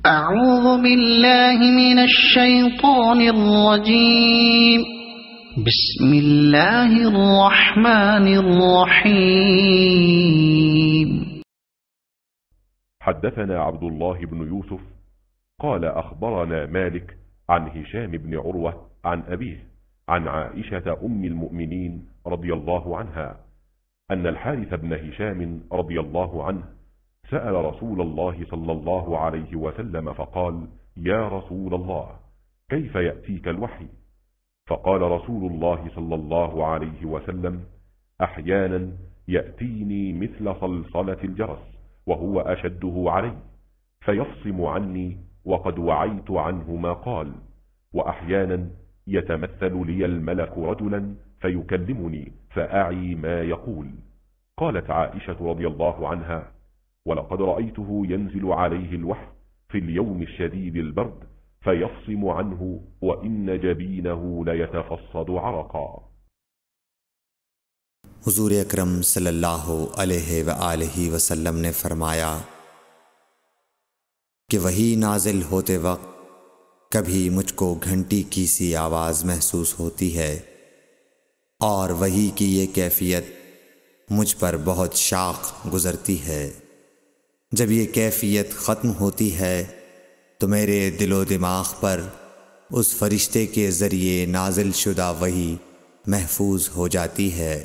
أعوذ بالله من الشيطان الرجيم. بسم الله الرحمن الرحيم. حدثنا عبد الله بن يوسف قال أخبرنا مالك عن هشام بن عروة عن أبيه عن عائشة أم المؤمنين رضي الله عنها أن الحارث بن هشام رضي الله عنه سأل رسول الله صلى الله عليه وسلم فقال: يا رسول الله، كيف يأتيك الوحي؟ فقال رسول الله صلى الله عليه وسلم: أحيانا يأتيني مثل صلصلة الجرس وهو أشده علي فيفصم عني وقد وعيت عنه ما قال، وأحيانا يتمثل لي الملك رجلا فيكلمني فأعي ما يقول. قالت عائشة رضي الله عنها: ولقد رأيته ينزل عليه الوحي في اليوم الشديد البرد فيفصم عنه وإن جبينه ليتفصد عرقا۔ حضور اکرم صلی اللہ علیہ وآلہ وسلم نے فرمایا کہ وحی نازل ہوتے وقت کبھی مجھ کو گھنٹی کی سی آواز محسوس ہوتی ہے، اور وحی کی یہ کیفیت مجھ پر بہت شاق گزرتی ہے۔ جب یہ کیفیت ختم ہوتی ہے تو میرے دل و دماغ پر اس فرشتے کے ذریعے نازل شدہ وحی محفوظ ہو جاتی ہے،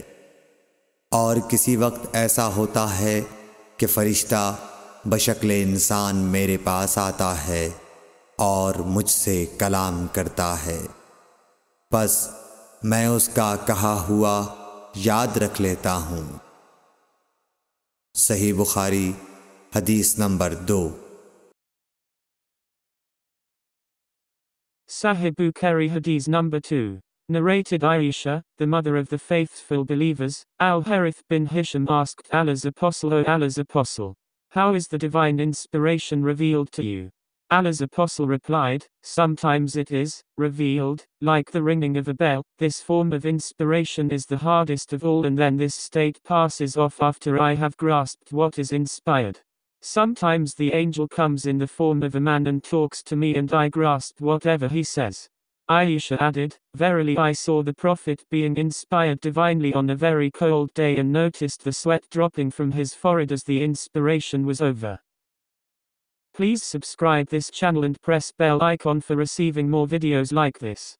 اور کسی وقت ایسا ہوتا ہے کہ فرشتہ بشکل انسان میرے پاس آتا ہے اور مجھ سے کلام کرتا ہے، پس میں اس کا کہا ہوا یاد رکھ لیتا ہوں۔ صحیح بخاری حدیث number 2۔ Sahih Bukhari Hadith number 2. Narrated Aisha, the mother of the faithful believers, Al-Harith bin Hisham asked Allah's Apostle, O Allah's Apostle, how is the divine inspiration revealed to you? Allah's Apostle replied, sometimes it is revealed, like the ringing of a bell. This form of inspiration is the hardest of all, and then this state passes off after I have grasped what is inspired. Sometimes the angel comes in the form of a man and talks to me, and I grasp whatever he says. Aisha added, verily I saw the Prophet being inspired divinely on a very cold day and noticed the sweat dropping from his forehead as the inspiration was over. Please subscribe this channel and press bell icon for receiving more videos like this.